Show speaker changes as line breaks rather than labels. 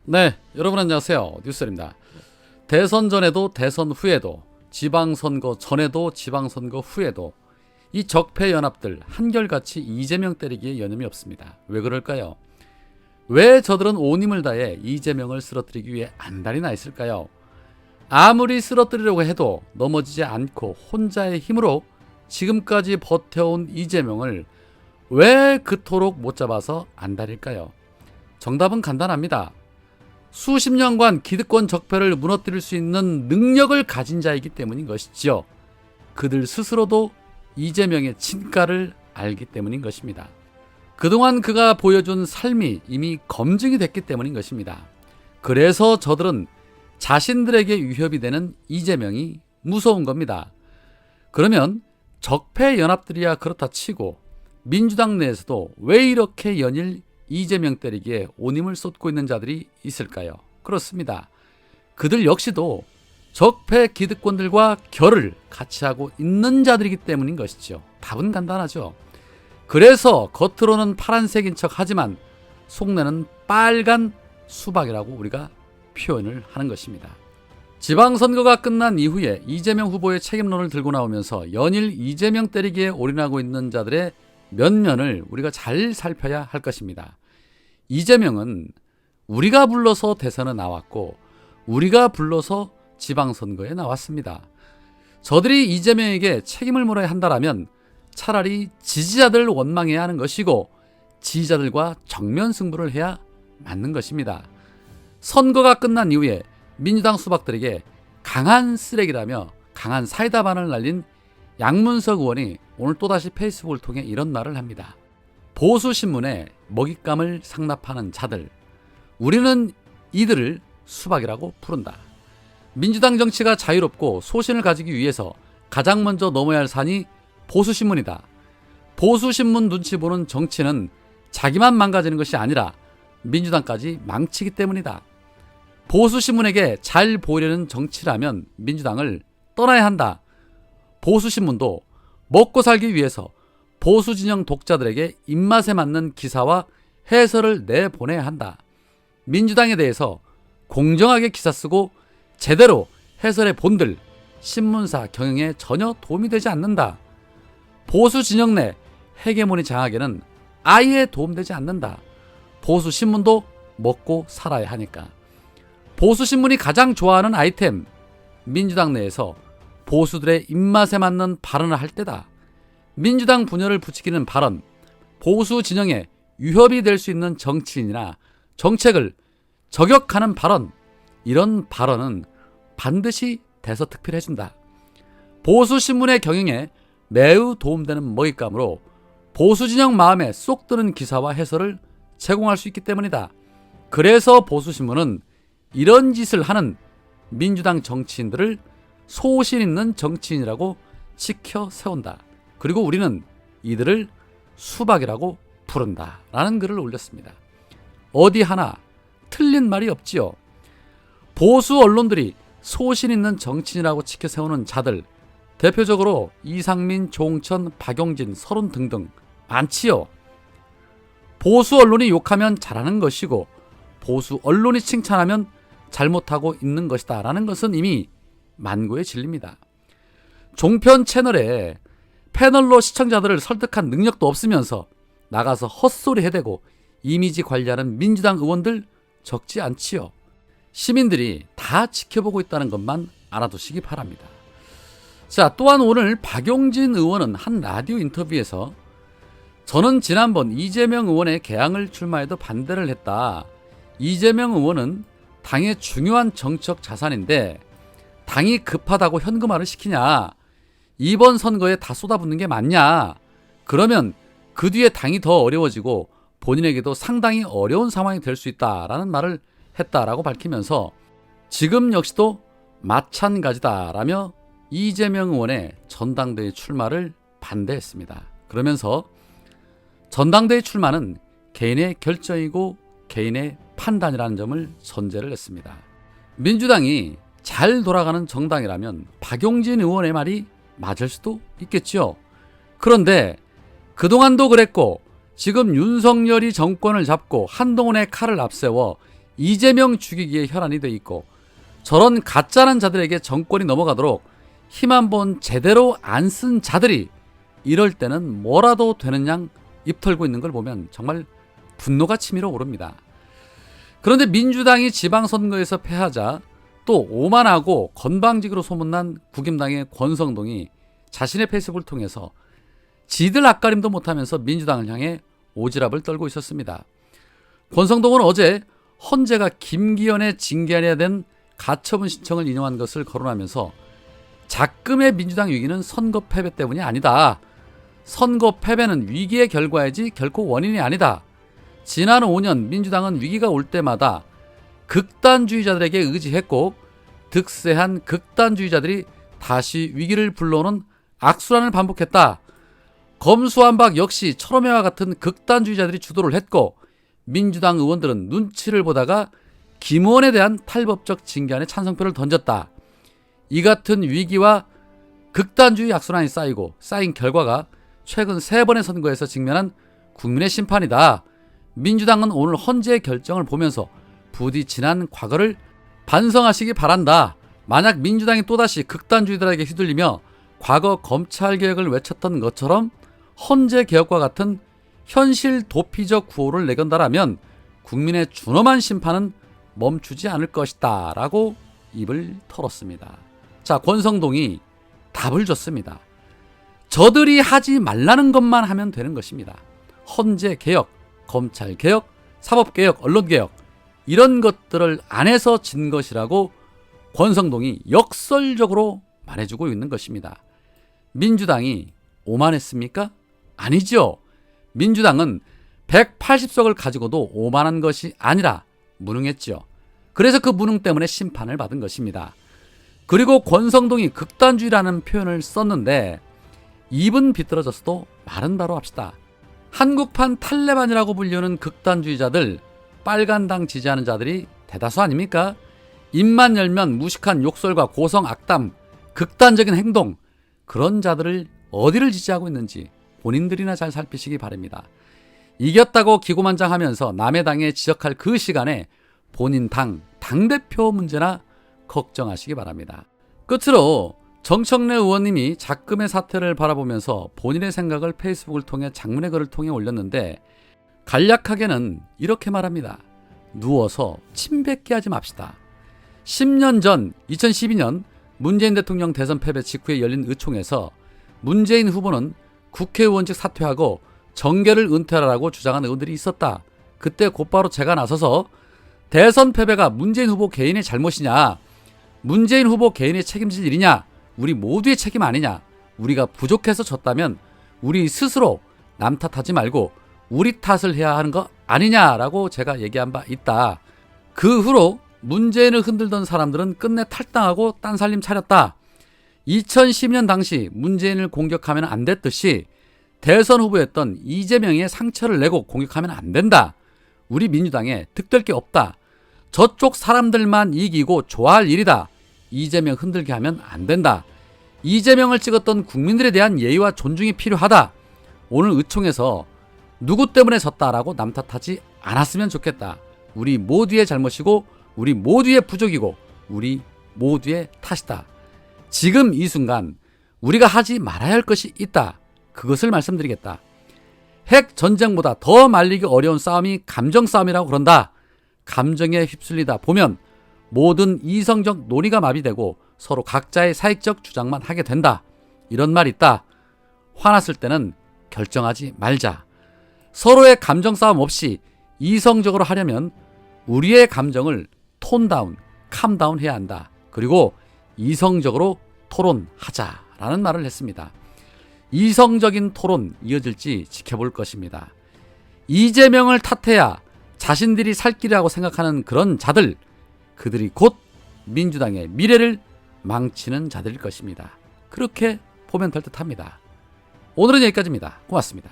네, 여러분 안녕하세요. 뉴스입니다. 대선 전에도 대선 후에도 지방선거 전에도 지방선거 후에도 이 적폐연합들 한결같이 이재명 때리기에 여념이 없습니다. 왜 그럴까요? 왜 저들은 온 힘을 다해 이재명을 쓰러뜨리기 위해 안달이 나 있을까요? 아무리 쓰러뜨리려고 해도 넘어지지 않고 혼자의 힘으로 지금까지 버텨온 이재명을 왜 그토록 못 잡아서 안달일까요? 정답은 간단합니다. 수십 년간 기득권 적폐를 무너뜨릴 수 있는 능력을 가진 자이기 때문인 것이지요. 그들 스스로도 이재명의 진가를 알기 때문인 것입니다. 그동안 그가 보여준 삶이 이미 검증이 됐기 때문인 것입니다. 그래서 저들은 자신들에게 위협이 되는 이재명이 무서운 겁니다. 그러면 적폐연합들이야 그렇다 치고 민주당 내에서도 왜 이렇게 연일 이재명 때리기에 온 힘을 쏟고 있는 자들이 있을까요? 그렇습니다. 그들 역시도 적폐 기득권들과 결을 같이 하고 있는 자들이기 때문인 것이죠. 답은 간단하죠. 그래서 겉으로는 파란색인 척 하지만 속내는 빨간 수박이라고 우리가 표현을 하는 것입니다. 지방선거가 끝난 이후에 이재명 후보의 책임론을 들고 나오면서 연일 이재명 때리기에 올인하고 있는 자들의 면면을 우리가 잘 살펴야 할 것입니다. 이재명은 우리가 불러서 대선에 나왔고 우리가 불러서 지방선거에 나왔습니다. 저들이 이재명에게 책임을 물어야 한다라면 차라리 지지자들 원망해야 하는 것이고 지지자들과 정면 승부를 해야 맞는 것입니다. 선거가 끝난 이후에 민주당 수박들에게 강한 쓰레기라며 강한 사이다반을 날린 양문석 의원이 오늘 또다시 페이스북을 통해 이런 말을 합니다. 보수신문에 먹잇감을 상납하는 자들, 우리는 이들을 수박이라고 부른다. 민주당 정치가 자유롭고 소신을 가지기 위해서 가장 먼저 넘어야 할 산이 보수신문이다. 보수신문 눈치 보는 정치는 자기만 망가지는 것이 아니라 민주당까지 망치기 때문이다. 보수신문에게 잘 보이려는 정치라면 민주당을 떠나야 한다. 보수신문도 먹고 살기 위해서 보수진영 독자들에게 입맛에 맞는 기사와 해설을 내보내야 한다. 민주당에 대해서 공정하게 기사 쓰고 제대로 해설해 본들 신문사 경영에 전혀 도움이 되지 않는다. 보수진영 내 헤게모니 장악에는 아예 도움되지 않는다. 보수신문도 먹고 살아야 하니까. 보수신문이 가장 좋아하는 아이템, 민주당 내에서 보수들의 입맛에 맞는 발언을 할 때다. 민주당 분열을 부추기는 발언, 보수 진영에 위협이 될 수 있는 정치인이나 정책을 저격하는 발언, 이런 발언은 반드시 대서특필해준다. 보수신문의 경영에 매우 도움되는 먹잇감으로 보수 진영 마음에 쏙 드는 기사와 해설을 제공할 수 있기 때문이다. 그래서 보수신문은 이런 짓을 하는 민주당 정치인들을 소신 있는 정치인이라고 지켜 세운다. 그리고 우리는 이들을 수박이라고 부른다 라는 글을 올렸습니다. 어디 하나 틀린 말이 없지요. 보수 언론들이 소신 있는 정치인이라고 지켜 세우는 자들, 대표적으로 이상민, 조홍천, 박용진, 서른 등등 많지요. 보수 언론이 욕하면 잘하는 것이고 보수 언론이 칭찬하면 잘못하고 있는 것이다 라는 것은 이미 만고의 진리입니다. 종편 채널에 패널로 시청자들을 설득한 능력도 없으면서 나가서 헛소리 해대고 이미지 관리하는 민주당 의원들 적지 않지요. 시민들이 다 지켜보고 있다는 것만 알아두시기 바랍니다. 자, 또한 오늘 박용진 의원은 한 라디오 인터뷰에서 저는 지난번 이재명 의원의 개항을 출마해도 반대를 했다. 이재명 의원은 당의 중요한 정책 자산인데 당이 급하다고 현금화를 시키냐? 이번 선거에 다 쏟아붓는 게 맞냐? 그러면 그 뒤에 당이 더 어려워지고 본인에게도 상당히 어려운 상황이 될 수 있다라는 말을 했다라고 밝히면서 지금 역시도 마찬가지다라며 이재명 의원의 전당대회 출마를 반대했습니다. 그러면서 전당대회 출마는 개인의 결정이고 개인의 판단이라는 점을 전제를 했습니다. 민주당이 잘 돌아가는 정당이라면 박용진 의원의 말이 맞을 수도 있겠죠. 그런데 그동안도 그랬고 지금 윤석열이 정권을 잡고 한동훈의 칼을 앞세워 이재명 죽이기에 혈안이 돼 있고 저런 가짜는 자들에게 정권이 넘어가도록 힘 한 번 제대로 안 쓴 자들이 이럴 때는 뭐라도 되는 양 입 털고 있는 걸 보면 정말 분노가 치밀어 오릅니다. 그런데 민주당이 지방선거에서 패하자 또 오만하고 건방지기로 소문난 국임당의 권성동이 자신의 페이스북을 통해서 지들 앞가림도 못하면서 민주당을 향해 오지랖을 떨고 있었습니다. 권성동은 어제 헌재가 김기현의 징계해야 된 가처분 신청을 인용한 것을 거론하면서 작금의 민주당 위기는 선거 패배 때문이 아니다. 선거 패배는 위기의 결과이지 결코 원인이 아니다. 지난 5년 민주당은 위기가 올 때마다 극단주의자들에게 의지했고 득세한 극단주의자들이 다시 위기를 불러오는 악순환을 반복했다. 검수완박 역시 철험회와 같은 극단주의자들이 주도를 했고 민주당 의원들은 눈치를 보다가 김의원에 대한 탈법적 징계안에 찬성표를 던졌다. 이 같은 위기와 극단주의 악순환이 쌓인 결과가 최근 3번의 선거에서 직면한 국민의 심판이다. 민주당은 오늘 헌재의 결정을 보면서 부디 지난 과거를 반성하시기 바란다. 만약 민주당이 또다시 극단주의들에게 휘둘리며 과거 검찰개혁을 외쳤던 것처럼 헌재개혁과 같은 현실 도피적 구호를 내건다라면 국민의 준엄한 심판은 멈추지 않을 것이다 라고 입을 털었습니다. 자, 권성동이 답을 줬습니다. 저들이 하지 말라는 것만 하면 되는 것입니다. 헌재개혁, 검찰개혁, 사법개혁, 언론개혁 이런 것들을 안 해서 진 것이라고 권성동이 역설적으로 말해주고 있는 것입니다. 민주당이 오만했습니까? 아니죠. 민주당은 180석을 가지고도 오만한 것이 아니라 무능했죠. 그래서 그 무능 때문에 심판을 받은 것입니다. 그리고 권성동이 극단주의라는 표현을 썼는데 입은 비뚤어졌어도 말은 바로 합시다. 한국판 탈레반이라고 불리는 극단주의자들, 빨간당 지지하는 자들이 대다수 아닙니까? 입만 열면 무식한 욕설과 고성 악담, 극단적인 행동, 그런 자들을 어디를 지지하고 있는지 본인들이나 잘 살피시기 바랍니다. 이겼다고 기고만장하면서 남의 당에 지적할 그 시간에 본인 당대표 문제나 걱정하시기 바랍니다. 끝으로 정청래 의원님이 작금의 사태를 바라보면서 본인의 생각을 페이스북을 통해 장문의 글을 통해 올렸는데 간략하게는 이렇게 말합니다. 누워서 침 뱉게 하지 맙시다. 10년 전 2012년 문재인 대통령 대선 패배 직후에 열린 의총에서 문재인 후보는 국회의원직 사퇴하고 정계를 은퇴하라고 주장한 의원들이 있었다. 그때 곧바로 제가 나서서 대선 패배가 문재인 후보 개인의 잘못이냐, 문재인 후보 개인의 책임질 일이냐, 우리 모두의 책임 아니냐, 우리가 부족해서 졌다면 우리 스스로 남 탓하지 말고 우리 탓을 해야 하는 거 아니냐라고 제가 얘기한 바 있다. 그 후로 문재인을 흔들던 사람들은 끝내 탈당하고 딴살림 차렸다. 2010년 당시 문재인을 공격하면 안 됐듯이 대선 후보였던 이재명의 상처를 내고 공격하면 안 된다. 우리 민주당에 득될 게 없다. 저쪽 사람들만 이기고 좋아할 일이다. 이재명 흔들게 하면 안 된다. 이재명을 찍었던 국민들에 대한 예의와 존중이 필요하다. 오늘 의총에서 누구 때문에 졌다라고 남 탓하지 않았으면 좋겠다. 우리 모두의 잘못이고 우리 모두의 부족이고 우리 모두의 탓이다. 지금 이 순간 우리가 하지 말아야 할 것이 있다. 그것을 말씀드리겠다. 핵 전쟁보다 더 말리기 어려운 싸움이 감정 싸움이라고 그런다. 감정에 휩쓸리다 보면 모든 이성적 논의가 마비되고 서로 각자의 사익적 주장만 하게 된다. 이런 말 있다. 화났을 때는 결정하지 말자. 서로의 감정 싸움 없이 이성적으로 하려면 우리의 감정을 톤다운, 캄다운 해야 한다. 그리고 이성적으로 토론하자라는 말을 했습니다. 이성적인 토론 이어질지 지켜볼 것입니다. 이재명을 탓해야 자신들이 살 길이라고 생각하는 그런 자들, 그들이 곧 민주당의 미래를 망치는 자들일 것입니다. 그렇게 보면 될 듯합니다. 오늘은 여기까지입니다. 고맙습니다.